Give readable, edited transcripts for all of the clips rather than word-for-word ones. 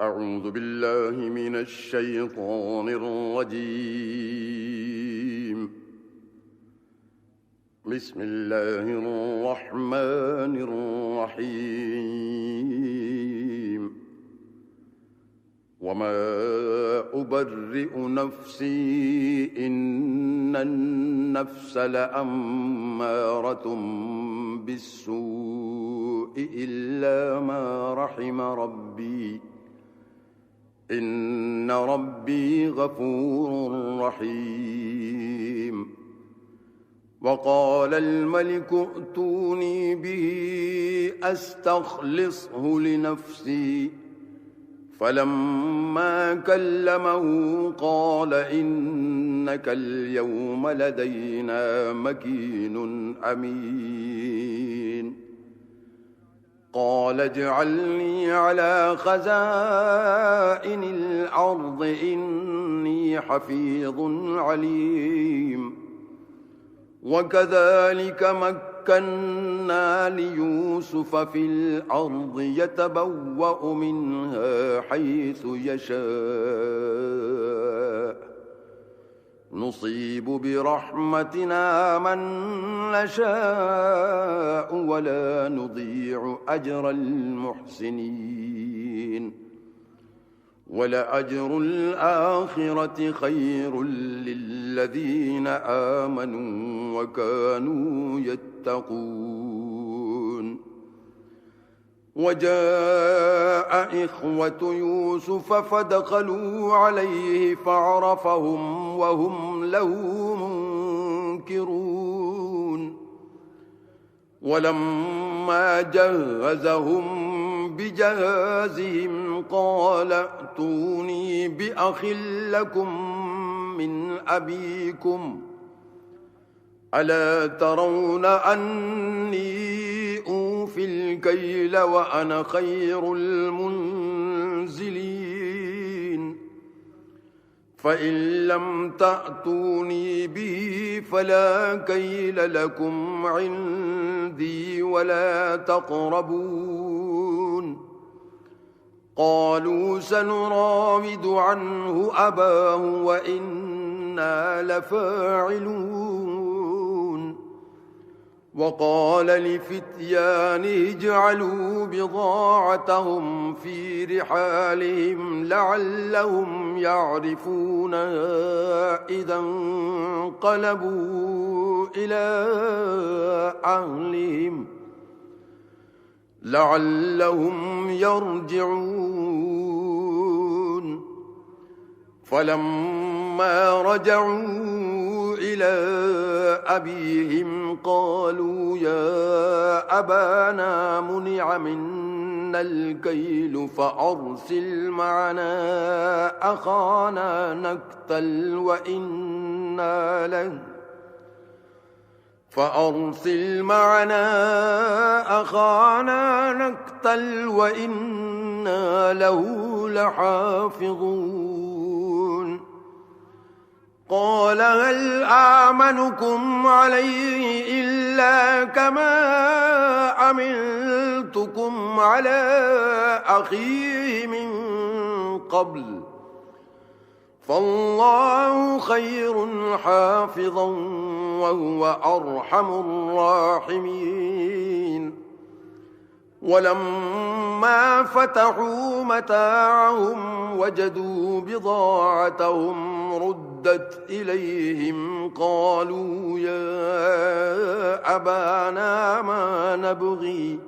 أعوذ بالله من الشيطان الرجيم. بسم الله الرحمن الرحيم. وما أبرئ نفسي إن النفس لأمارة بالسوء إلا ما رحم ربي إن ربي غفور رحيم. وقال الملك ائتوني به أستخلصه لنفسي فلما كلمه قال إنك اليوم لدينا مكين أمين. قال اجعلني على خزائن الأرض إني حفيظ عليم. وكذلك مكنا ليوسف في الأرض يتبوأ منها حيث يشاء نصيب برحمتنا من نشاء ولا نضيع أجر المحسنين. ولأجر الآخرة خير للذين آمنوا وكانوا يتقون. وجاء إخوة يوسف فدخلوا عليه فعرفهم وهم له منكرون. ولما جهزهم بجهازهم قال ائتوني بأخ لكم من أبيكم ألا ترون أني أوفي الكيل وأنا خير المنزلين. فإن لم تأتوني به فلا كيل لكم عندي ولا تقربون. قالوا سنراود عنه أباه وإنا لفاعلون. وقال لفتيانه اجعلوا بضاعتهم في رحالهم لعلهم يعرفونها إذا انقلبوا إلى أهلهم لعلهم يرجعون. فلما رجعوا إلى أبيهم قالوا يا أبانا منع منا الكيل فأرسل معنا أخانا نكتل وإنا له لحافظون. قال هل آمنكم عليه إلا كما أمنتكم على أخيه من قبل فالله خير حافظا وهو أرحم الراحمين. ولما فتحوا متاعهم وجدوا بضاعتهم ردت إليهم قالوا يا أبانا ما نبغي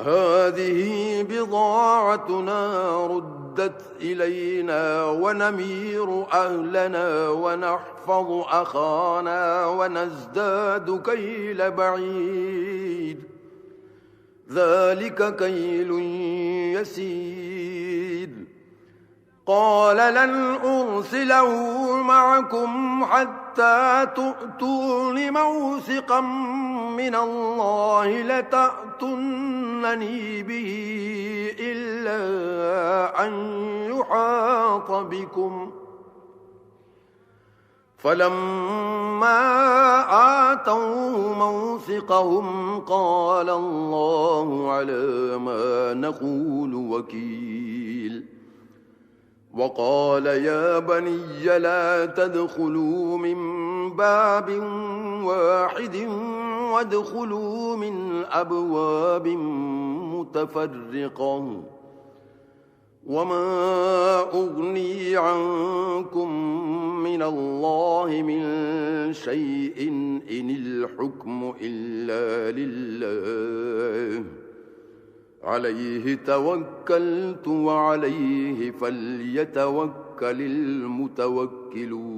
هذه بضاعتنا ردت إلينا ونمير أهلنا ونحفظ أخانا ونزداد كيل بعيد ذلك كيل يسير. قال لن أرسله معكم حتى تؤتون موثقا من الله لتأتونني به إلا أن يحاط بكم فلما آتوا موثقهم قال الله على ما نقول وكيل وقال يا بني لا تدخلوا من باب واحد وادخلوا من أبواب متفرقة وما أغني عنكم من الله من شيء إن الحكم إلا لله عليه توكلت وعليه فليتوكل المتوكلون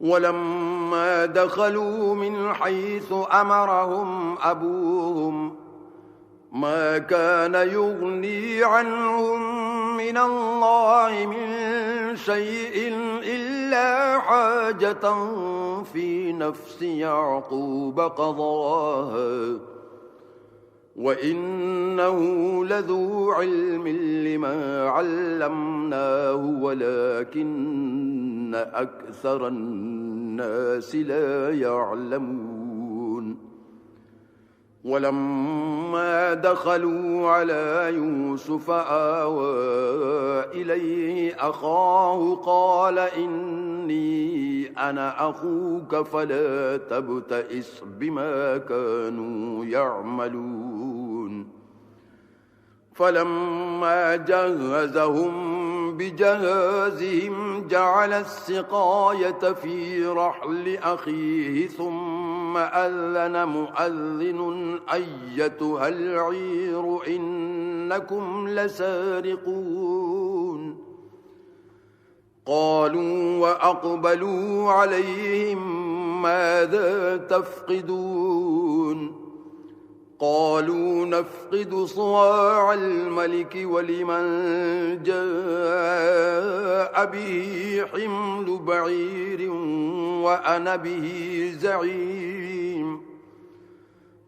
ولما دخلوا من حيث أمرهم أبوهم ما كان يغني عنهم من الله من شيء إلا حاجة في نفس يعقوب قضاها وإنه لذو علم لما علمناه ولكن أكثر الناس لا يعلمون ولما دخلوا على يوسف آوى إليه أخاه قال إني أنا أخوك فلا تبتئس بما كانوا يعملون فلما جهزهم بجهازهم جعل السقاية في رحل أخيه ثم أذن مؤذن أيتها العير إنكم لسارقون قالوا وأقبلوا عليهم ماذا تفقدون قالوا نفقد صواع الملك ولمن جاء به حمل بعير وأنا به زعيم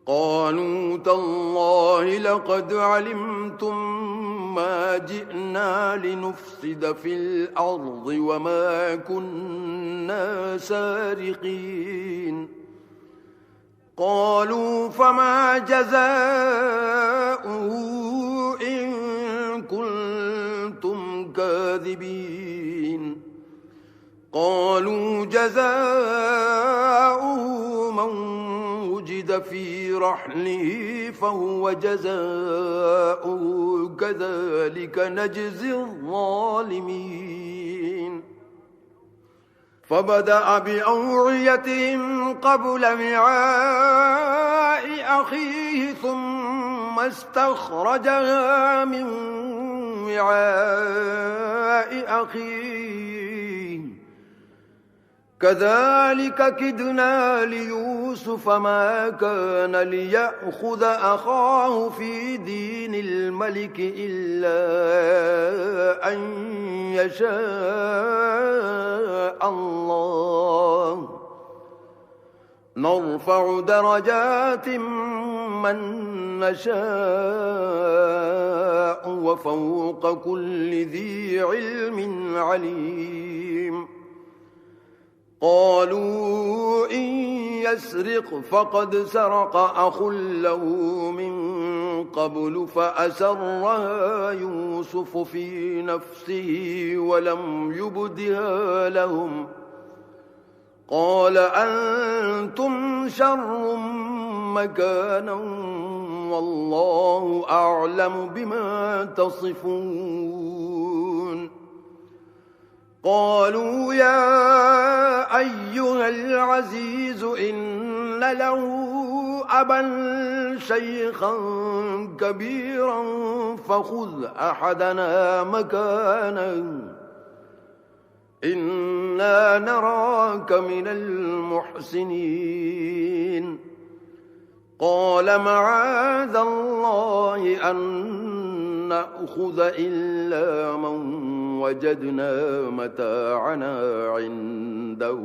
قالوا تالله لقد علمتم ما جئنا لنفسد في الأرض وما كنا سارقين قالوا فما جزاؤه إن كنتم كاذبين قالوا جزاؤه من وجد في رحله فهو جزاؤه كذلك نجزي الظالمين فبدأ بأوعيتهم قبل وعاء أخيه ثم استخرجها من وعاء أخيه كذلك كدنا ليوسف ما كان ليأخذ أخاه في دين الملك إلا أن يشاء الله نرفع درجات من نشاء وفوق كل ذي علم عليم قالوا إن يسرق فقد سرق أخ له من قبل فأسرها يوسف في نفسه ولم يبدها لهم قال أنتم شر مكانا والله أعلم بما تصفون قالوا يا أيها العزيز إن له أبا شيخا كبيرا فخذ أحدنا مكانه إنا نراك من المحسنين قال معاذ الله أن نأخذ إلا من وجدنا متاعنا عنده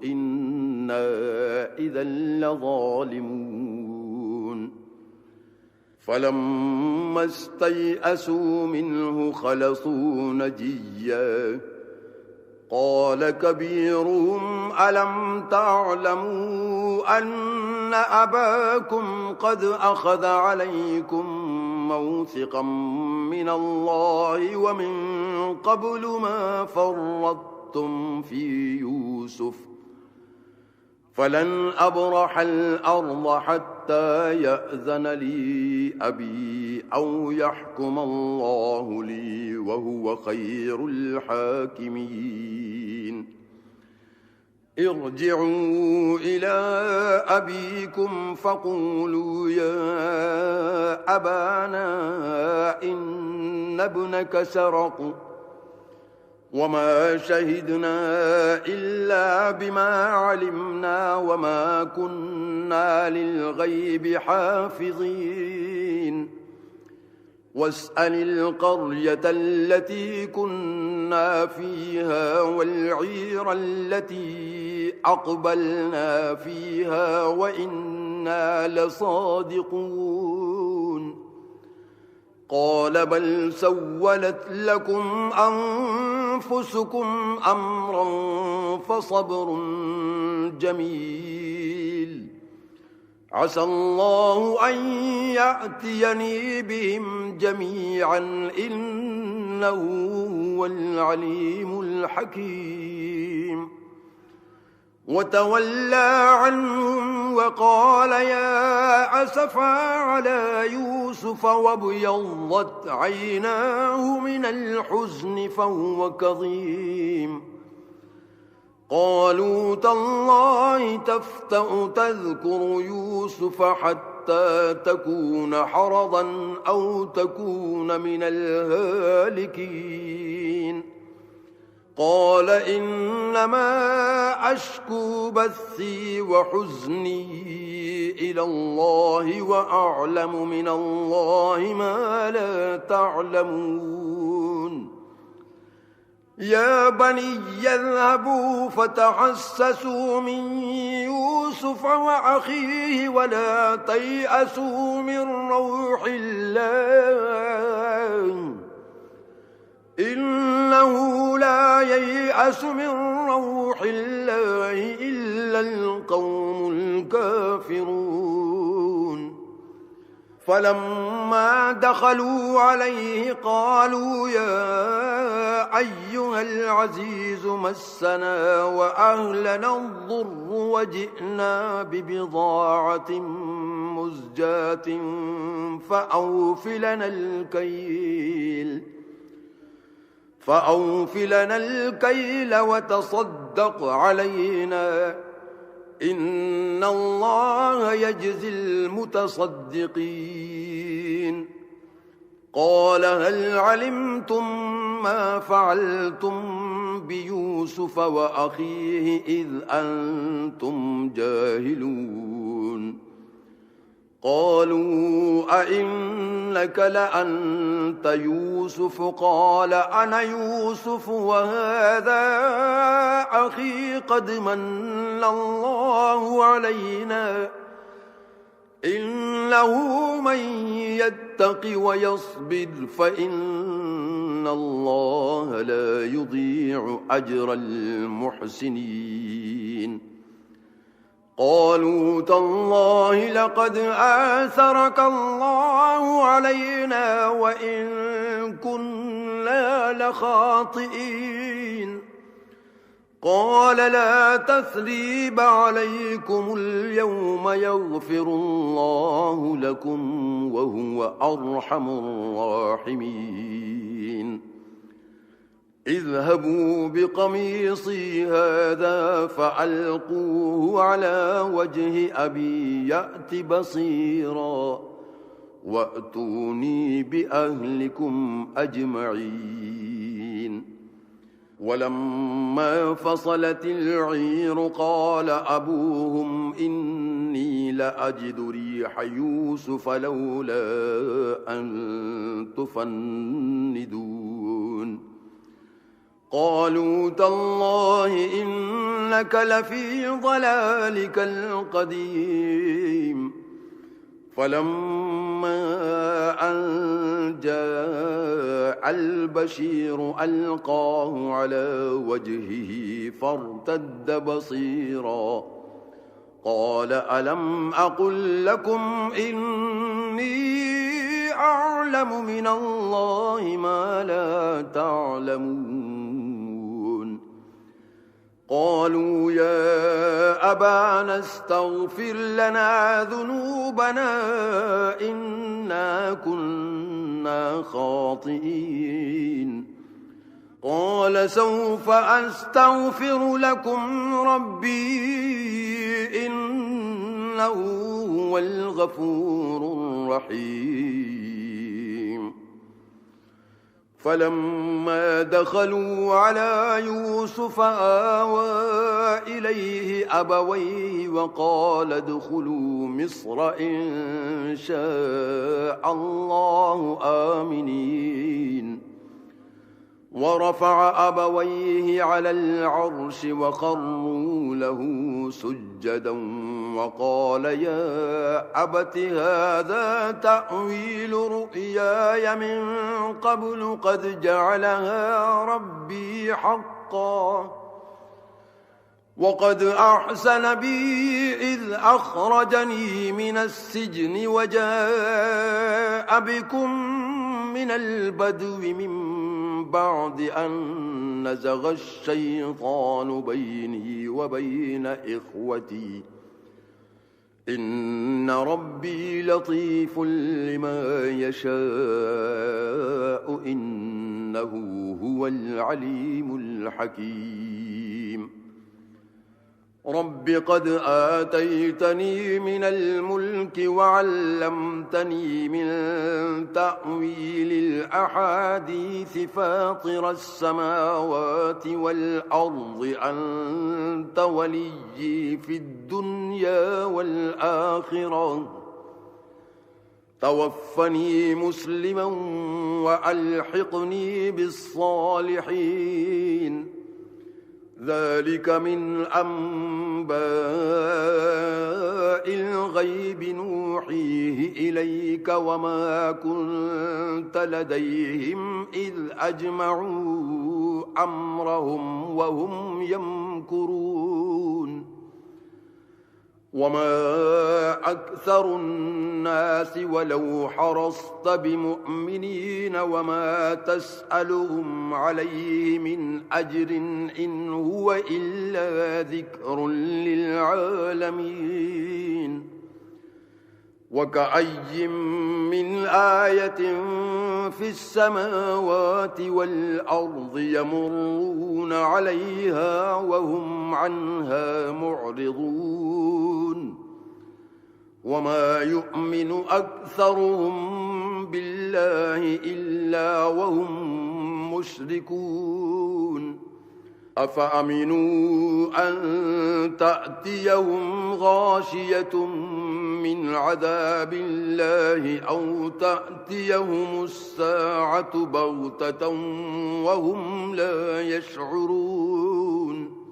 إنا إذا لظالمون فلما استيئسوا منه خلصوا نجيا قال كبيرهم ألم تعلموا أن أباكم قد أخذ عليكم موثقا من الله ومن قبل ما فرطتم في يوسف فلن أبرح الأرض حتى يأذن لي أبي أو يحكم الله لي وهو خير الحاكمين ارجعوا إلى أبيكم فقولوا يا أبانا إن ابنك سرق وما شهدنا إلا بما علمنا وما كنا للغيب حافظين واسأل القرية التي كنا فيها والعير التي أقبلنا فيها وإنا لصادقون قال بل سولت لكم أنفسكم أمرا فصبر جميل عسى الله أن يأتيني بهم جميعا إنه هو العليم الحكيم وتولى عنهم وقال يا أسفا على يوسف وابيضت عيناه من الحزن فهو كظيم قالوا تالله تفتأ تذكر يوسف حتى تكون حرضا أو تكون من الهالكين قال إنما أشكو بثي وحزني إلى الله وأعلم من الله ما لا تعلمون يا بني اذهبوا فتحسسوا من يوسف وأخيه ولا تيأسوا من روح الله إنه لا ييأس من روح الله إلا القوم الكافرون فلما دخلوا عليه قالوا يا أيها العزيز مسنا وأهلنا الضر وجئنا ببضاعة مزجاة فأوف لنا الكيل وتصدق علينا إن الله يجزي المتصدقين قال هل علمتم ما فعلتم بيوسف وأخيه إذ أنتم جاهلون قالوا أئنك لأنت يوسف قال أنا يوسف وهذا أخي قد من الله علينا إنه من يتق ويصبر فإن الله لا يضيع أجر المحسنين قالوا تالله لقد آثرك الله علينا وإن كنا لخاطئين قال لا تثريب عليكم اليوم يغفر الله لكم وهو أرحم الراحمين اذهبوا بقميصي هذا فألقوه على وجه أبي يأت بصيرا وأتوني بأهلكم أجمعين ولما فصلت العير قال أبوهم إني لأجد ريح يوسف لولا أن تفندون قالوا تالله إنك لفي ضلالك القديم فلما أن جاء البشير ألقاه على وجهه فارتد بصيرا قال ألم أقل لكم إني أعلم من الله ما لا تعلمون قالوا يا أبانا استغفر لنا ذنوبنا إنا كنا خاطئين قال سوف أستغفر لكم ربي إنه هو الغفور الرحيم فلما دخلوا على يوسف آوى إليه أبويه وقال ادخلوا مصر إن شاء الله آمنين ورفع أبويه على العرش وخروا له سجدا وقال يا أبت هذا تأويل رؤياي من قبل قد جعلها ربي حقا وقد أحسن بي إذ أخرجني من السجن وجاء بكم من البدو من بعد أن نزغ الشيطان بيني وبين إخوتي إن ربي لطيف لما يشاء إنه هو العليم الحكيم رب قد آتيتني من الملك وعلمتني من تأويل الأحاديث فاطر السماوات والأرض أنت وليي في الدنيا والآخرة توفني مسلما وألحقني بالصالحين ذلك من أنباء الغيب نوحيه إليك وما كنت لديهم إذ أجمعوا أمرهم وهم يمكرون وما أكثر الناس ولو حرصت بمؤمنين وما تسألهم عليه من أجر إن هو إلا ذكر للعالمين وكأي من آية في السماوات والأرض يمرون عليها وهم عنها معرضون وما يؤمن أكثرهم بالله إلا وهم مشركون أفأمنوا أن تأتيهم غاشية من عذاب الله أو تأتيهم الساعة بغتة وهم لا يشعرون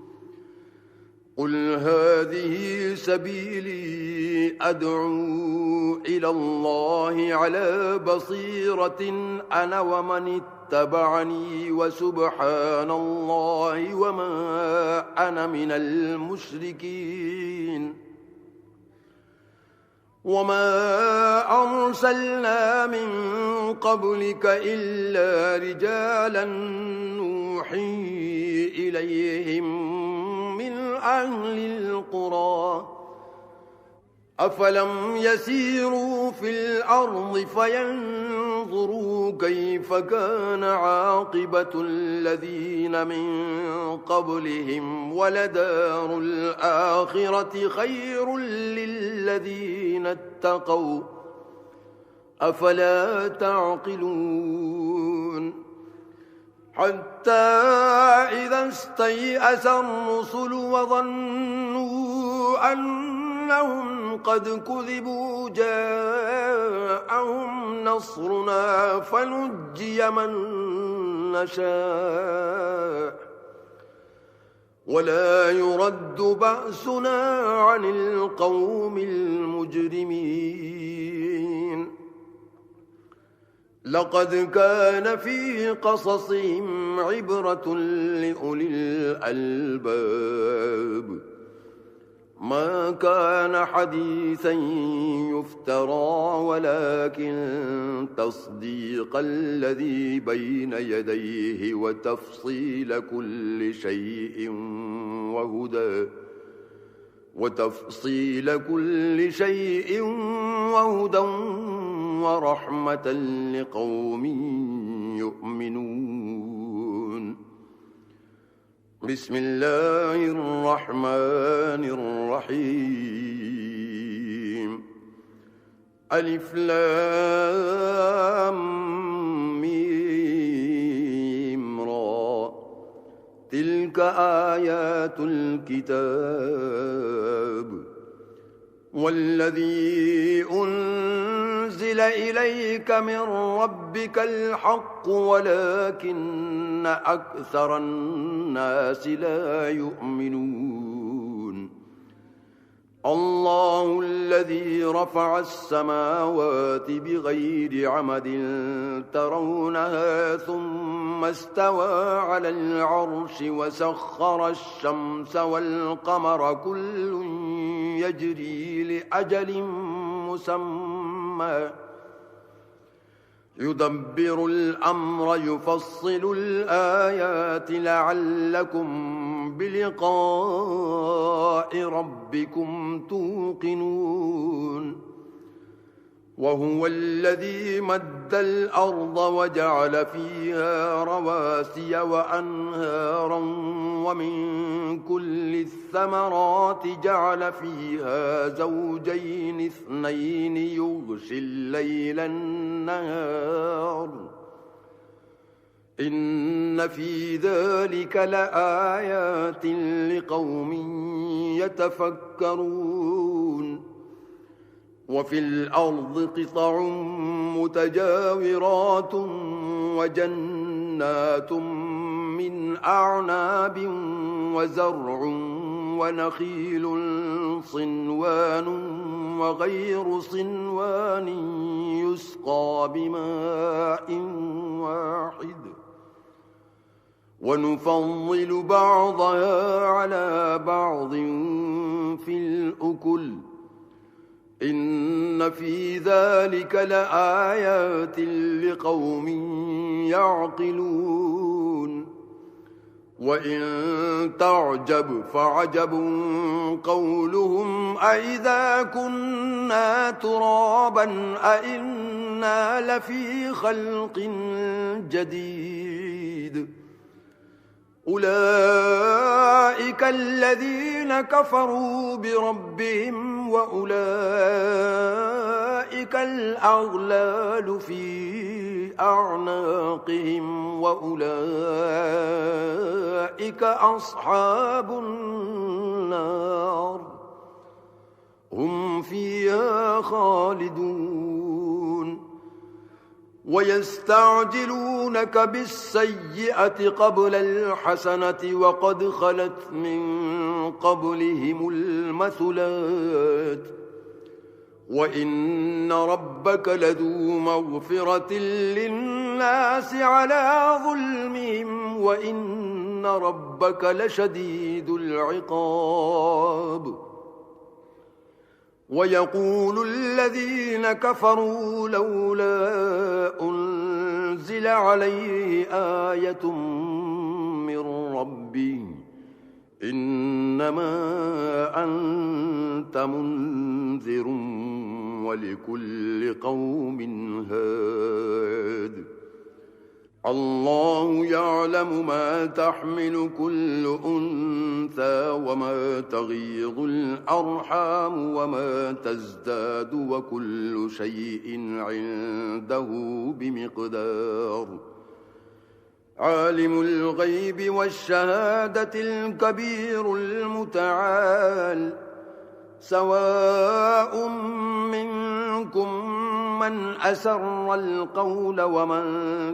قل هذه سبيلي أدعو إلى الله على بصيرة أنا ومن اتبعني وسبحان الله وما أنا من المشركين وما أرسلنا من قبلك إلا رجالا نوحي إليهم من أهل القرى أفلم يسيروا في الأرض فينظروا كيف كان عاقبة الذين من قبلهم ولدار الآخرة خير للذين اتقوا أفلا تعقلون حتى إذا استيأس الرسل وظنوا أنهم قد كذبوا جاءهم نصرنا فنجي من نشاء ولا يرد بأسنا عن القوم المجرمين لقد كان في قصصهم عبرة لأولي الألباب ما كان حديثا يفترى ولكن تصديق الذي بين يديه وتفصيل كل شيء وهدى ورحمة لقوم يؤمنون. بسم الله الرحمن الرحيم. ألف لام ميم را تلك آيات الكتاب والذي أنزل إليك من ربك الحق ولكن أكثر الناس لا يؤمنون. الله الذي رفع السماوات بغير عمد ترونها ثم استوى على العرش وسخر الشمس والقمر كل يجري لأجل مسمى يدبر الأمر يفصل الآيات لعلكم بلقاء ربكم توقنون. وهو الذي مد الأرض وجعل فيها رواسي وأنهارا ومن كل الثمرات جعل فيها زوجين اثنين يغشي الليل النهار إن في ذلك لآيات لقوم يتفكرون. وفي الأرض قطع متجاورات وجنات من أعناب وزرع ونخيل صنوان وغير صنوان يسقى بماء واحد ونفضل بعضها على بعض في الأكل إن في ذلك لآيات لقوم يعقلون. وإن تعجب فعجب قولهم أإذا كنا ترابا أإنا لفي خلق جديد أولئك الذين كفروا بربهم وأولئك الأغلال في أعناقهم وأولئك أصحاب النار هم فيها خالدون. ويستعجلونك بالسيئة قبل الحسنة وقد خلت من قبلهم المثلات وإن ربك لذو مغفرة للناس على ظلمهم وإن ربك لشديد العقاب. ويقول الذين كفروا لولا أنزل عليه آية من ربه إنما أنت منذر ولكل قوم هاد. الله يعلم ما تحمل كل أنثى وما تغيض الأرحام وما تزداد وكل شيء عنده بمقدار. عالم الغيب والشهادة الكبير المتعال سواء منكم من أسر القول ومن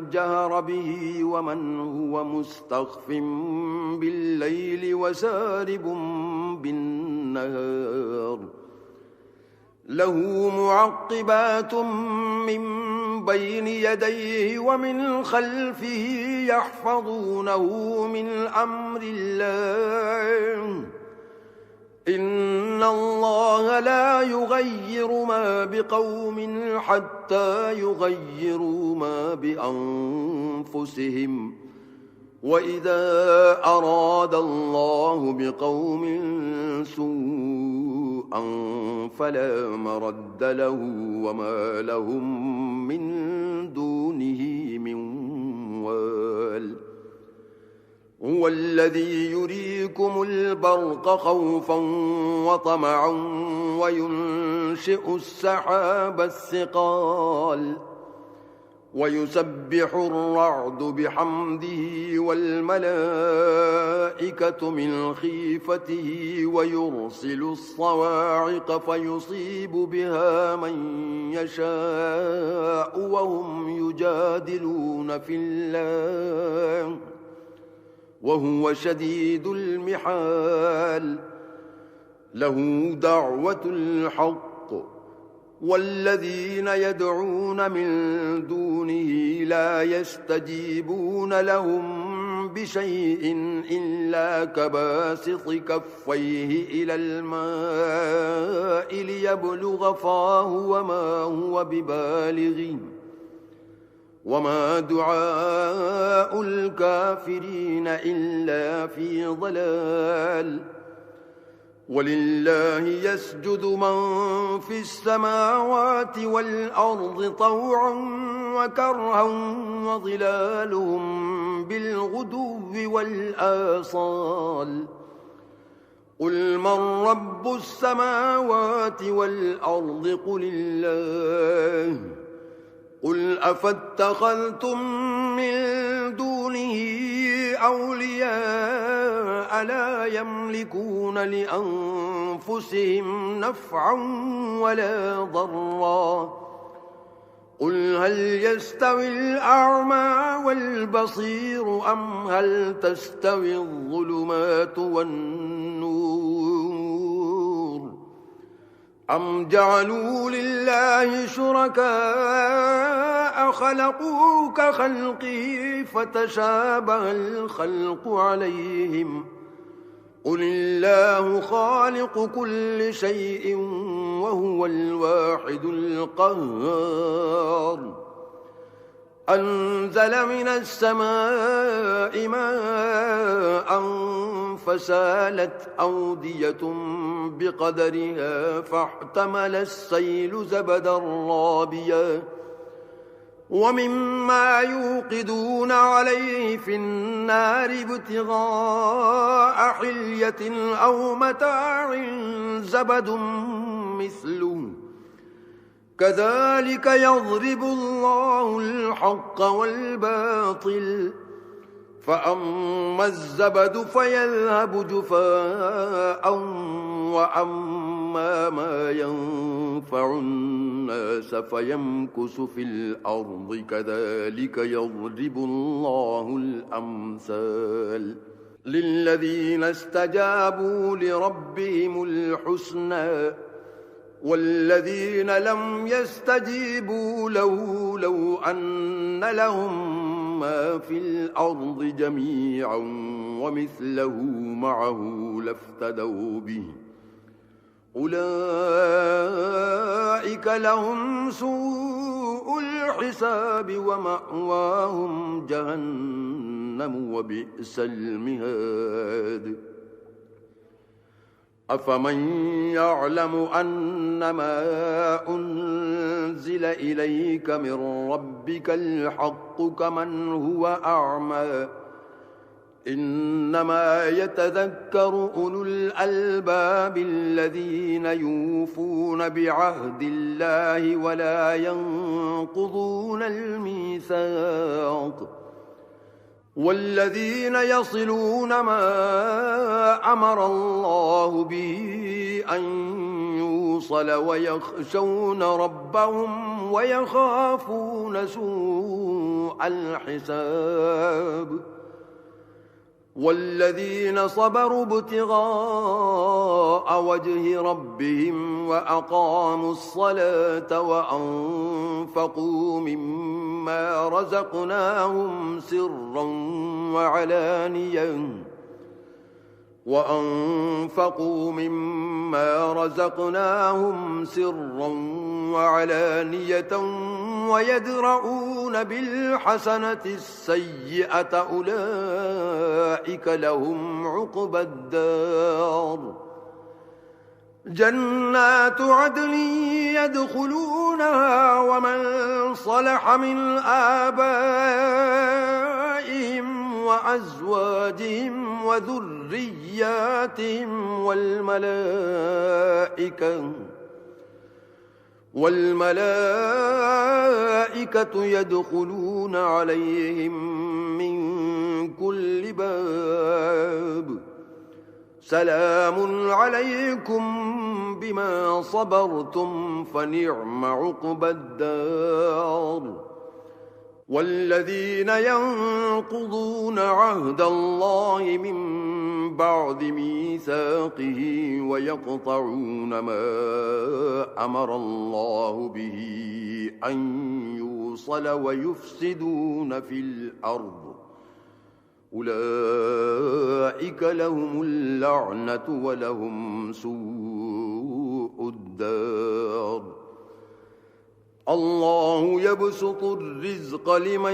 جهر به ومن هو مستخف بالليل وسارب بالنهار له معقبات من بين يديه ومن خلفه يحفظونه من أمر الله إن الله لا يغير ما بقوم حتى يغيروا ما بأنفسهم وإذا أراد الله بقوم سوءا فلا مرد له وما لهم من دونه من وال هو الذي يريكم البرق خوفا وطمعا وينشئ السحاب الثقال ويسبح الرعد بحمده والملائكة من خيفته ويرسل الصواعق فيصيب بها من يشاء وهم يجادلون في الله وهو شديد المحال له دعوة الحق والذين يدعون من دونه لا يستجيبون لهم بشيء إلا كباسط كفيه إلى الماء ليبلغ فاه وما هو ببالغه وما دعاء الكافرين إلا في ضلال ولله يسجد من في السماوات والأرض طوعا وكرها وظلالهم بالغدو والآصال قل من رب السماوات والأرض قل الله قل أفاتخذتم من دونه أولياء لا يملكون لأنفسهم نفعا ولا ضرا قل هل يستوي الأعمى والبصير أم هل تستوي الظلمات والنور أم جعلوا لله شركاء خلقوا كخلقه فتشابه الخلق عليهم قل الله خالق كل شيء وهو الواحد القهار أنزل من السماء ماء فسالت أودية بقدرها فاحتمل السيل زبدا رابيا ومما يوقدون عليه في النار ابتغاء حلية أو متاع زبد مثله كذلك يضرب الله الحق والباطل فأما الزبد فيذهب جفاء وأما ما ينفع الناس فيمكث في الأرض كذلك يضرب الله الأمثال للذين استجابوا لربهم الحسنى والذين لم يستجيبوا له لو أن لهم ما في الأرض جميعا ومثله معه لافتدوا به أولئك لهم سوء الحساب ومأواهم جهنم وبئس المهاد أفمن يعلم أنما أنزل إليك من ربك الحق كمن هو أعمى إنما يتذكر أولو الألباب الذين يوفون بعهد الله ولا ينقضون الميثاق والذين يصلون ما أمر الله به أن يوصل ويخشون ربهم ويخافون سوء الحساب والذين صبروا ابتغاء وجه ربهم وأقاموا الصلاة وأنفقوا مما رزقناهم سرا وعلانية ويدرؤون بالحسنة السيئة أولئك لهم عقبى الدار جنات عدن يدخلونها ومن صلح من آبائهم وأزواجهم وذرياتهم والملائكة يدخلون عليهم من كل باب سلام عليكم بما صبرتم فنعم عقبى الدار والذين ينقضون عهد الله من بعد ميثاقه ويقطعون ما أمر الله به أن يوصل ويفسدون في الأرض أولئك لهم اللعنة ولهم سوء الدار الله يبسط الرزق لمن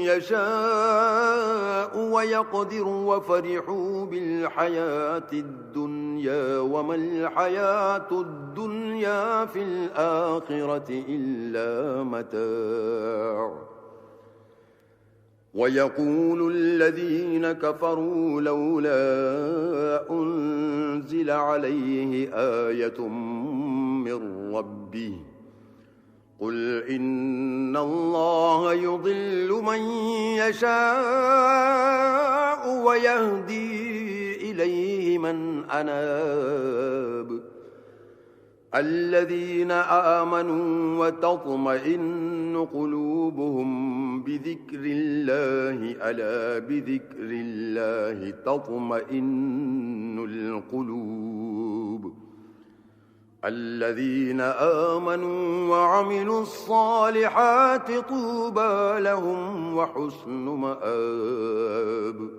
يشاء ويقدر وفرحوا بالحياة الدنيا وما الحياة الدنيا في الآخرة إلا متاع ويقول الذين كفروا لولا أنزل عليه آية من ربه قل إن الله يضل من يشاء ويهدي إليه من أناب الذين آمنوا وتطمئن قلوبهم بذكر الله ألا بذكر الله تطمئن القلوب الذين آمنوا وعملوا الصالحات طوبى لهم وحسن مآب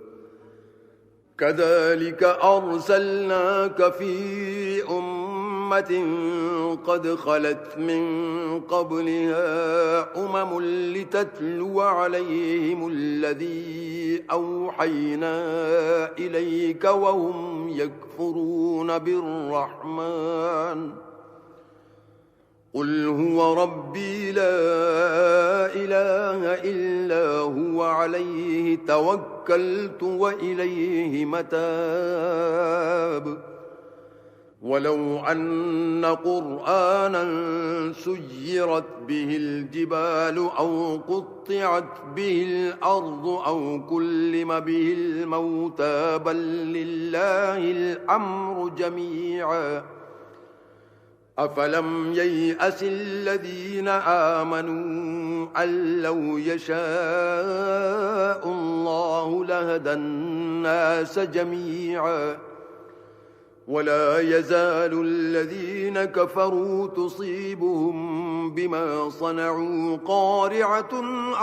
كذلك أرسلناك في أمة قد خلت من قبلها لتتلو عليهم الذي أوحينا إليك وهم يكفرون بالرحمن قل هو ربي لا إله إلا هو عليه توكلت وإليه متاب ولو أن قرآنا سيرت به الجبال أو قطعت به الأرض أو كلم به الموتى بل لله الأمر جميعا أفلم ييأس الذين آمنوا أن لو يشاء الله لهدى الناس جميعا ولا يزال الذين كفروا تصيبهم بما صنعوا قارعة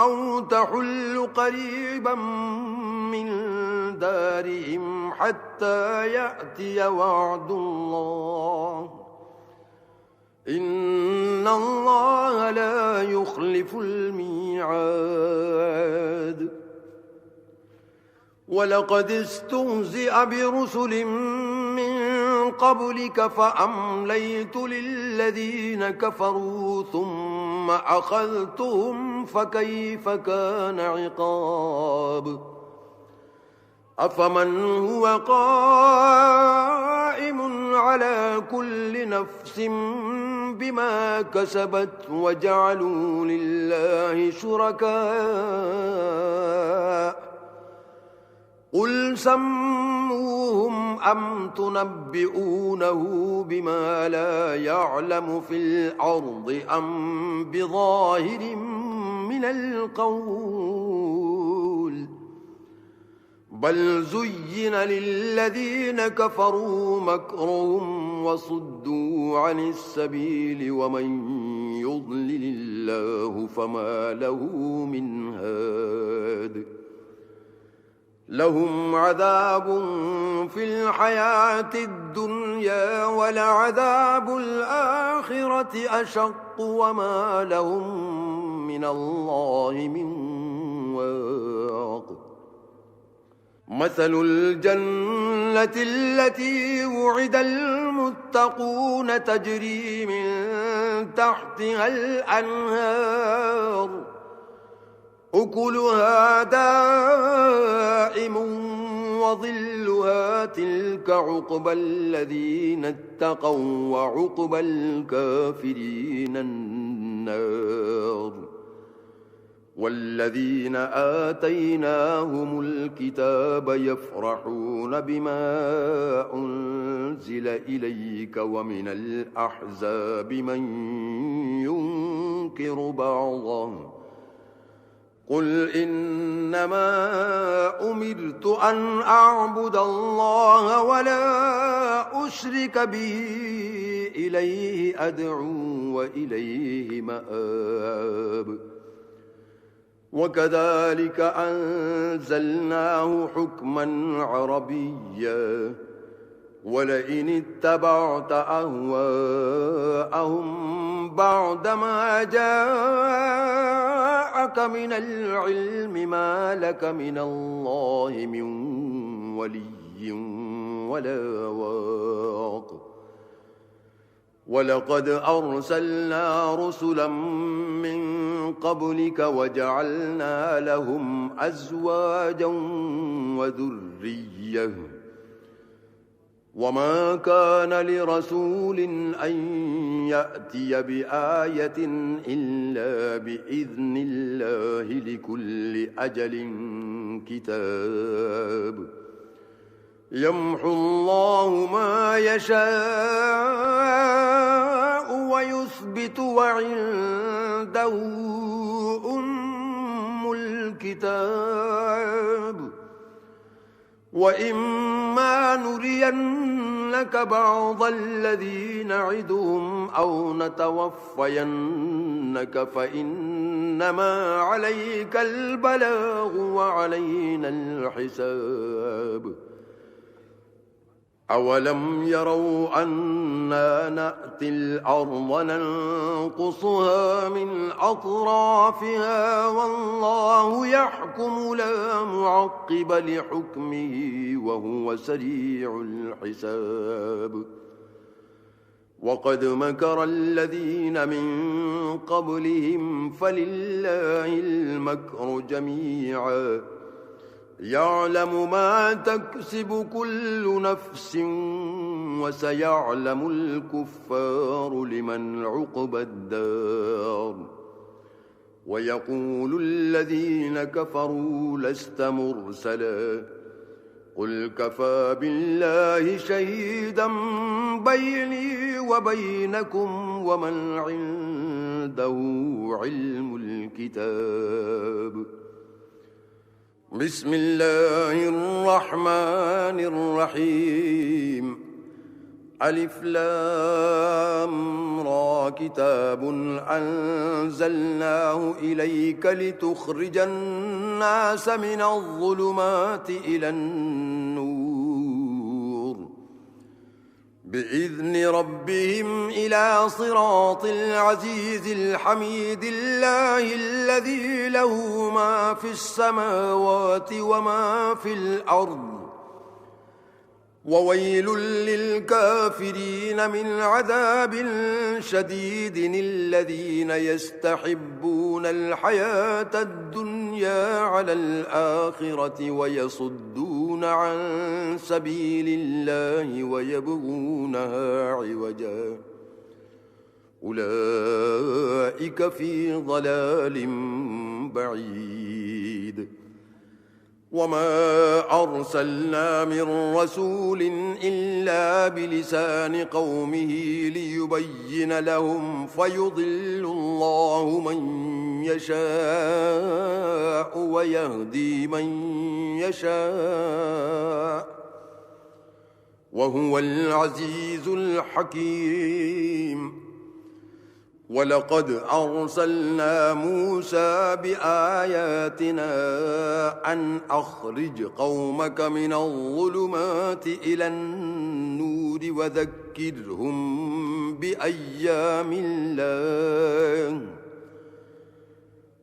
أو تحل قريبا من دارهم حتى يأتي وعد الله إن الله لا يخلف الميعاد ولقد استهزئ برسل من قبلك فأمليت للذين كفروا ثم أخذتهم فكيف كان عقاب أفمن هو قائم على كل نفس بما كسبت وجعلوا لله شركاء قل سموهم أم تنبئونه بما لا يعلم في الأرض أم بظاهر من القول بل زين للذين كفروا مكرهم وصدوا عن السبيل ومن يضلل الله فما له من هاد لهم عذاب في الحياة الدنيا ولعذاب الآخرة أشق وما لهم من الله من واق مثل الجنة التي وعد المتقون تجري من تحتها الأنهار أكلها دائم وظلها تلك عقبى الذين اتقوا وعقبى الكافرين النار والذين آتيناهم الكتاب يفرحون بما أنزل إليك ومن الأحزاب من ينكر بعضه قل إنما أمرت أن أعبد الله ولا أشرك به إليه أدعو وإليه مآب وكذلك أنزلناه حكما عربيا ولئن اتبعت أهواءهم بعدما جاءك من العلم ما لك من الله من ولي ولا واق ولقد أرسلنا رسلا من قبلك وجعلنا لهم أزواجا وذرية وما كان لرسول أن يأتي بآية إلا بإذن الله لكل أجل كتاب يمحو الله ما يشاء ويثبت وعنده أم الكتاب وإما نرينك بعض الذي نعدهم أو نتوفينك فإنما عليك البلاغ وعلينا الحساب أولم يروا أنا نأتي الأرض ننقصها من أطرافها والله يحكم لا معقب لحكمه وهو سريع الحساب وقد مكر الذين من قبلهم فلله المكر جميعا يعلم ما تكسب كل نفس وسيعلم الكفار لمن عقبى الدار ويقول الذين كفروا لست مرسلا قل كفى بالله شهيدا بيني وبينكم ومن عنده علم الكتاب بسم الله الرحمن الرحيم ألف لام را كتاب أنزلناه إليك لتخرج الناس من الظلمات إلى النور بإذن ربهم إلى صراط العزيز الحميد الله الذي له ما في السماوات وما في الأرض وويل للكافرين من عذاب شديد الذين يستحبون الحياة الدنيا على الآخرة ويصدون عن سبيل الله ويبغونها عوجا أولئك في ضلال بعيد وما أرسلنا من رسول إلا بلسان قومه ليبين لهم فيضل الله من يشاء ويهدي من يشاء وهو العزيز الحكيم. ولقد أرسلنا موسى بآياتنا أن أخرج قومك من الظلمات إلى النور وذكرهم بأيام الله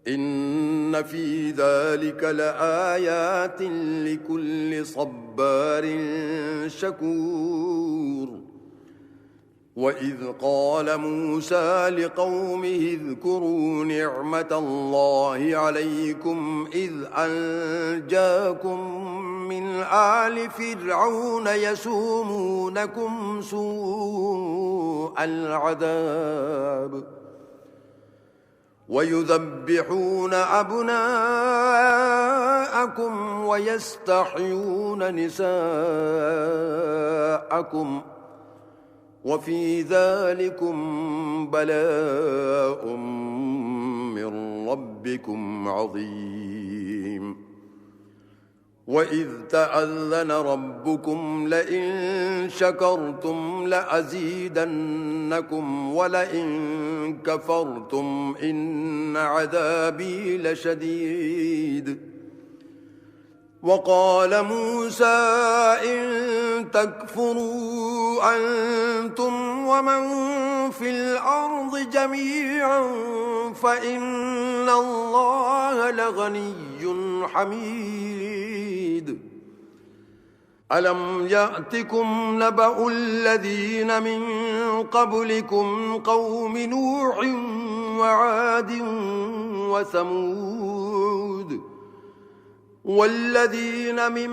إن في ذلك لآيات لكل صبار شكور. وإذ قال موسى لقومه اذكروا نعمة الله عليكم إذ أنجاكم من آل فرعون يسومونكم سوء العذاب ويذبحون أبناءكم ويستحيون نساءكم وفي ذلكم بلاء من ربكم عظيم. وإذ تأذن ربكم لئن شكرتم لأزيدنكم ولئن كفرتم إن عذابي لشديد. وقال موسى إن تكفروا أنتم ومن في الأرض جميعا فإن الله لغني حميد. ألم يأتكم نبأ الذين من قبلكم قوم نوح وعاد وثمود والذين من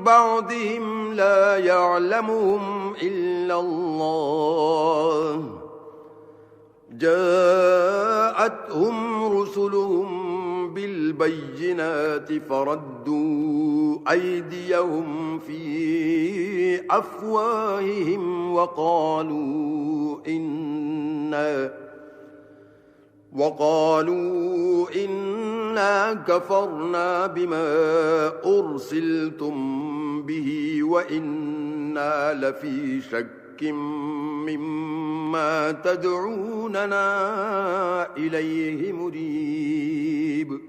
بعدهم لا يعلمهم إلا الله جاءتهم رسلهم بالبينات فردوا أيديهم في أفواههم وقالوا إنا كفرنا بما أرسلتم به وإنا لفي شك مما تدعوننا إليه مريب.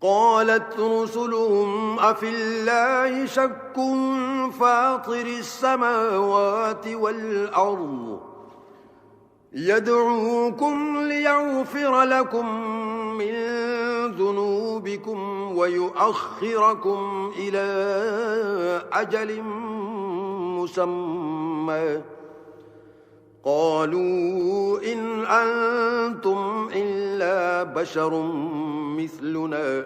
قالت رسلهم أفي الله شك فاطر السماوات والأرض يدعوكم ليغفر لكم من ذنوبكم ويؤخركم إلى أجل مسمى قالوا إن أنتم إلا بشر مثلنا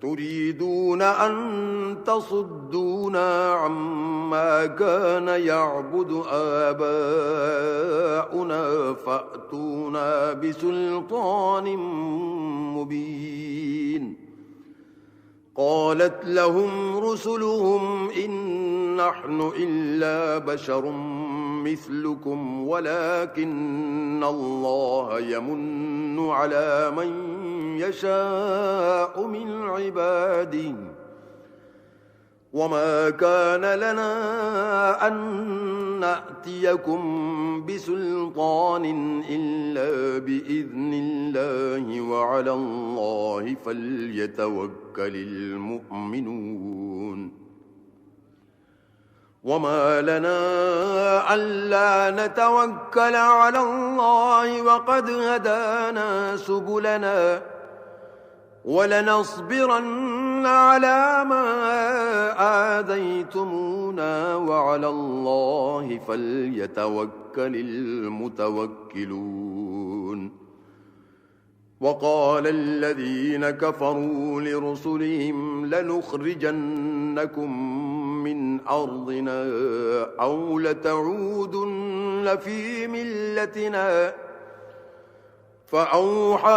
تريدون أن تصدونا عما كان يعبد آباؤنا فأتونا بسلطان مبين. قالت لهم رسلهم إن نحن إلا بشر مثلكم ولكن الله يمن على من يشاء من عباده وما كان لنا أن نأتيكم بسلطان إلا بإذن الله وعلى الله فليتوكل المؤمنون. وما لنا ألا نتوكل على الله وقد هدانا سبلنا ولنصبرن على ما آذيتمونا وعلى الله فليتوكل المتوكلون. وقال الذين كفروا لرسلهم لنخرجنكم من أرضنا أو لتعودن في ملتنا فأوحى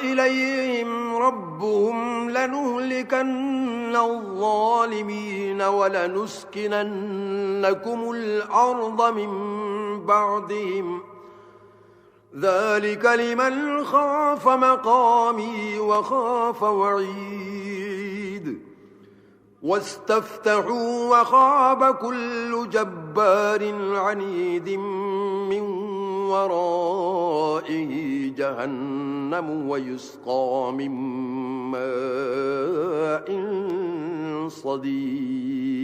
إليهم ربهم لنهلكن الظالمين ولنسكننكم الأرض من بعدهم ذلك لمن خاف مقامي وخاف وعيد واستفتحوا وخاب كل جبار عنيد من ورائه جهنم ويسقى من ماء صديد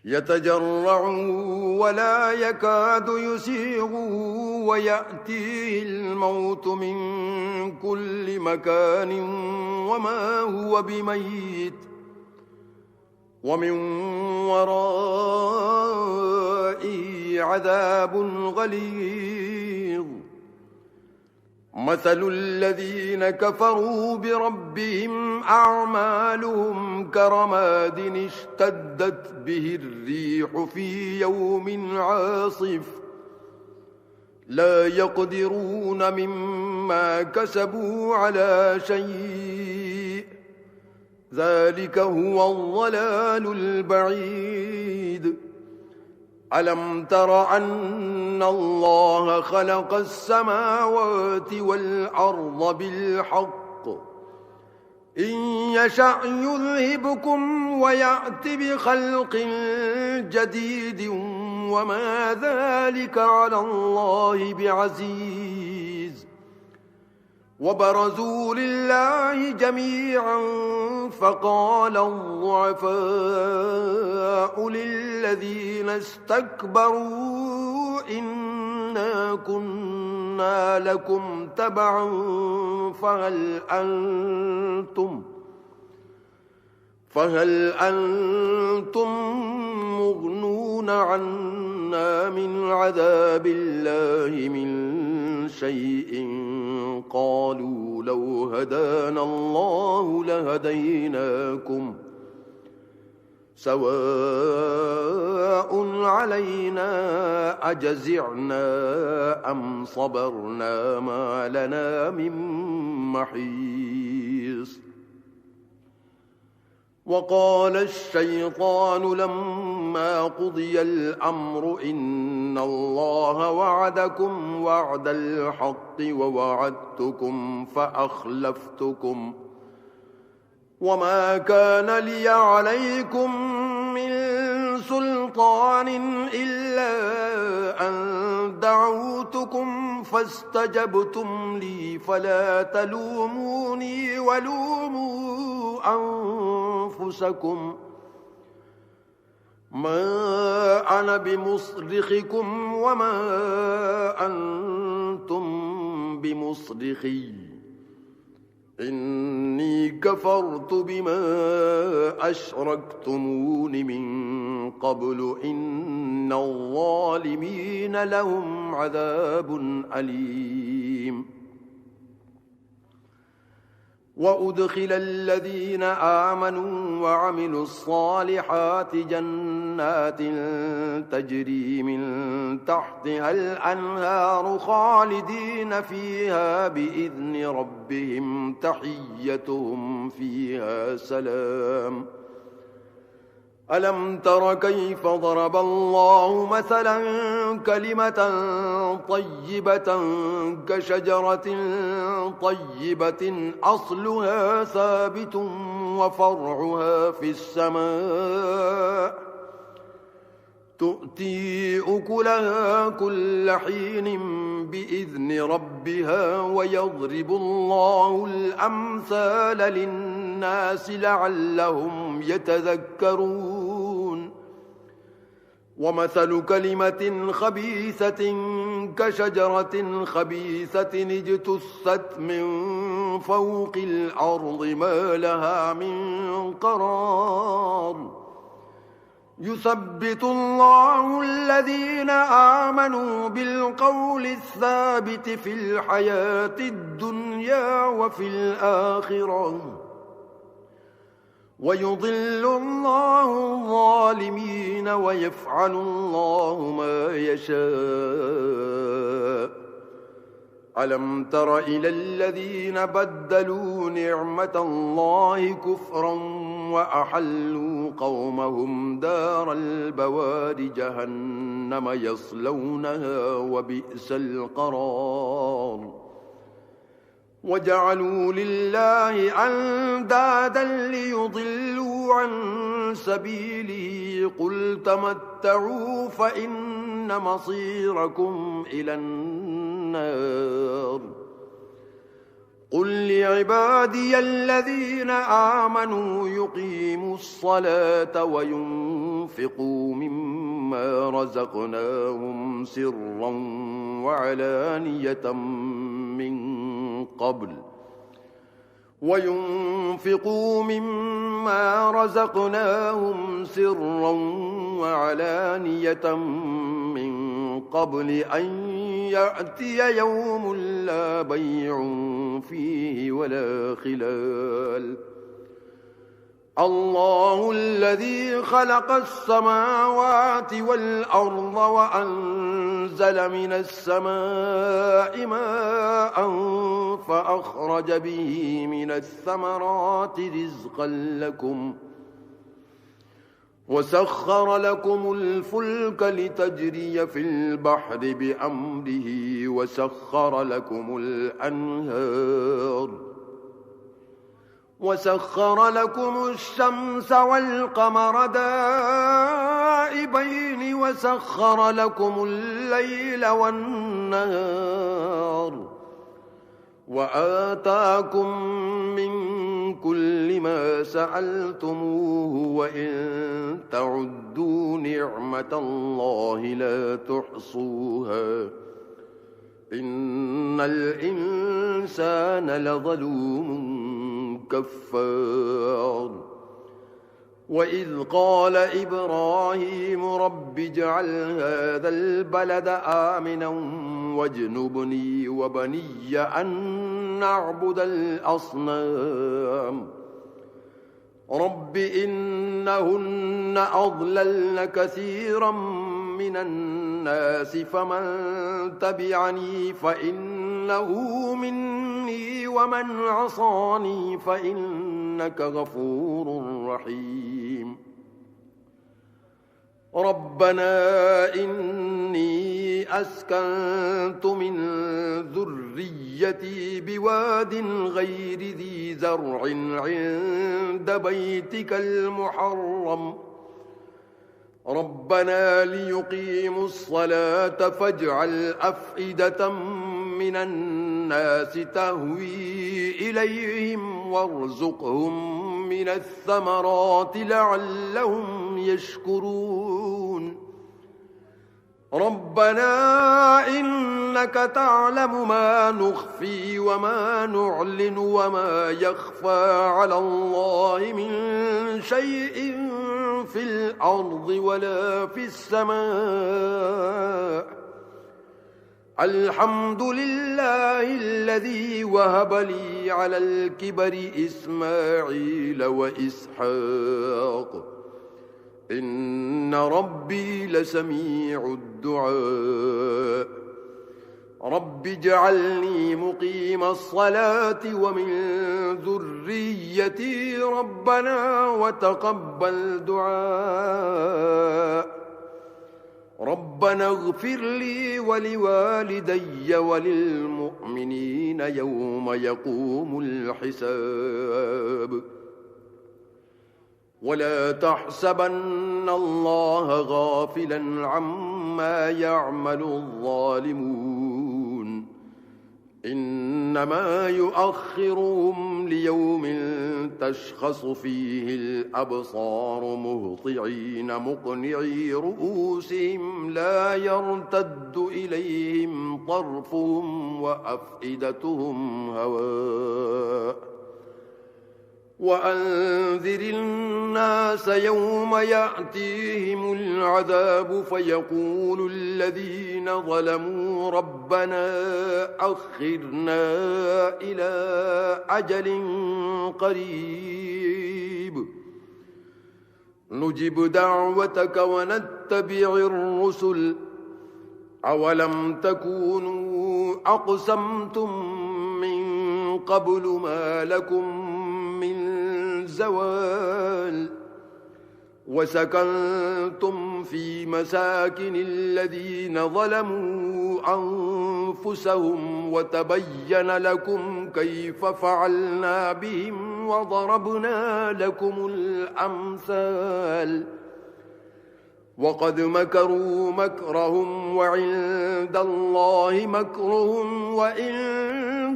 يتجرعه ولا يكاد يسيغه ويأتيه الموت من كل مكان وما هو بميت ومن ورائه عذاب غليظ مثل الذين كفروا بربهم أعمالهم كرماد اشتدت به الريح في يوم عاصف لا يقدرون مما كسبوا على شيء ذلك هو الضلال البعيد ألم تر أن الله خلق السماوات والأرض بالحق إن يشأ يذهبكم ويأت بخلق جديد وما ذلك على الله بعزيز وبرزوا لله جميعا فقال الضعفاء للذين استكبروا إنا كنا لكم تبعا فهل أنتم مغنون عنا من عذاب الله من شيء قالوا لو هدانا الله لهديناكم سواء علينا أجزعنا أم صبرنا ما لنا من محيص وقال الشيطان لما قضي الأمر إن الله وعدكم وعد الحق ووعدتكم فأخلفتكم وما كان لي عليكم من سلطان إلا أن دعوتكم فاستجبتم لي فلا تلوموني ولوموا أنفسكم ما أنا بمصرخكم وما أنتم بمصرخي إني كفرت بما أشركتمون من قبل إن الظالمين لهم عذاب أليم وأدخل الذين آمنوا وعملوا الصالحات جنات تجري من تحتها الأنهار خالدين فيها بإذن ربهم تحيتهم فيها سلام ألم تر كيف ضرب الله مثلا كلمة طيبة كشجرة طيبة أصلها ثابت وفرعها في السماء تؤتي أكلها كل حين بإذن ربها ويضرب الله الأمثال للناس لعلهم يتذكرون ومثل كلمة خبيثة كشجرة خبيثة اجتثت من فوق الأرض ما لها من قرار يثبت الله الذين آمنوا بالقول الثابت في الحياة الدنيا وفي الآخرة ويضل الله الظالمين ويفعل الله ما يشاء ألم تر إلى الذين بدلوا نعمة الله كفرا وأحلوا قومهم دار البوار جهنم يصلونها وبئس القرار وجعلوا لله أندادا ليضلوا عن سبيله قل تمتعوا فإن مصيركم إلى النار قل لعبادي الذين آمنوا يقيموا الصلاة وينفقوا مما رزقناهم سرا وعلانية من قبل أن يأتي يوم لا بيع فيه ولا خلال الله الذي خلق السماوات والأرض وأنزل من السماء ماء فأخرج به من الثمرات رزقا لكم وسخر لكم الفلك لتجري في البحر بأمره وسخر لكم الأنهار وسخر لكم الشمس والقمر دائبين وسخر لكم الليل والنهار وآتاكم من كل ما سألتموه وإن تعدوا نعمة الله لا تحصوها إن الإنسان لظلوم كفار وإذ قال إبراهيم رب اجعل هذا البلد آمنا واجنبني وبني أن نعبد الأصنام رب إنهن أضللن كثيرا من الناس فمن تبعني فإنه مني ومن عصاني فإنك غفور رحيم ربنا إني أسكنت من ذريتي بواد غير ذي زرع عند بيتك المحرم ربنا ليقيموا الصلاة فاجعل أفئدة من الناس تهوي إليهم وارزقهم من الثمرات لعلهم يشكرون ربنا إنك تعلم ما نخفي وما نعلن وما يخفى على الله من شيء في الأرض ولا في السماء الحمد لله الذي وهب لي على الكبر إسماعيل وإسحاق إن ربي لسميع الدعاء رب اجعلني مقيم الصلاة ومن ذريتي ربنا وتقبل دعاء ربنا اغفر لي ولوالدي وللمؤمنين يوم يقوم الحساب ولا تحسبن الله غافلا عما يعمل الظالمون إنما يؤخرهم ليوم تشخص فيه الأبصار مهطعين مقنعي رؤوسهم لا يرتد إليهم طرفهم وأفئدتهم هواء وأنذر الناس يوم يأتيهم العذاب فيقول الذين ظلموا ربنا أخرنا إلى أجل قريب نجب دعوتك ونتبع الرسل أولم تكونوا أقسمتم من قبل ما لكم من زوال وسكنتم في مساكن الذين ظلموا أنفسهم وتبين لكم كيف فعلنا بهم وضربنا لكم الأمثال وقد مكروا مكرهم وعند الله مكرهم وإن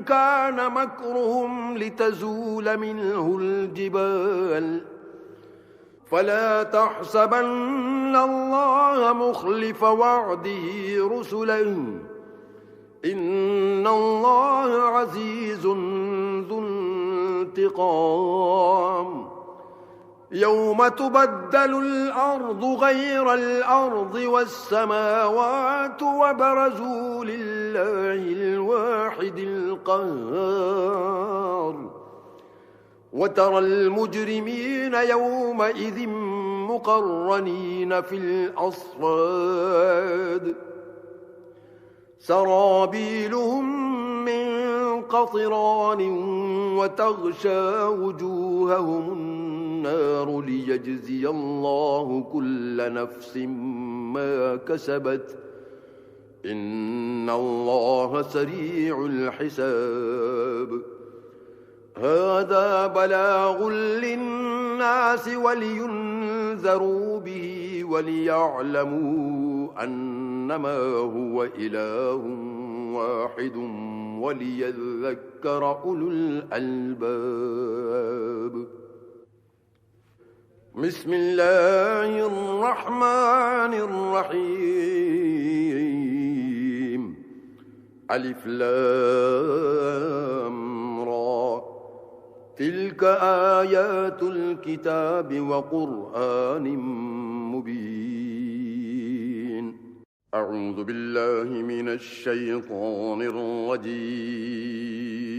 كان مكرهم لتزول منه الجبال فلا تحسبن الله مخلف وعده رسله إن الله عزيز ذو انتقام يوم تبدل الأرض غير الأرض والسماوات وبرزوا لله الواحد القهار وترى المجرمين يومئذ مقرنين في الأصفاد سرابيلهم من قطران وتغشى وجوههم النار ليجزي الله كل نفس ما كسبت إن الله سريع الحساب هذا بلاغ للناس ولينذروا به وليعلموا أنما هو إله واحد وليذكر أولو الألباب بسم الله الرحمن الرحيم ألف لام را تلك آيات الكتاب وقرآن مبين أعوذ بالله من الشيطان الرجيم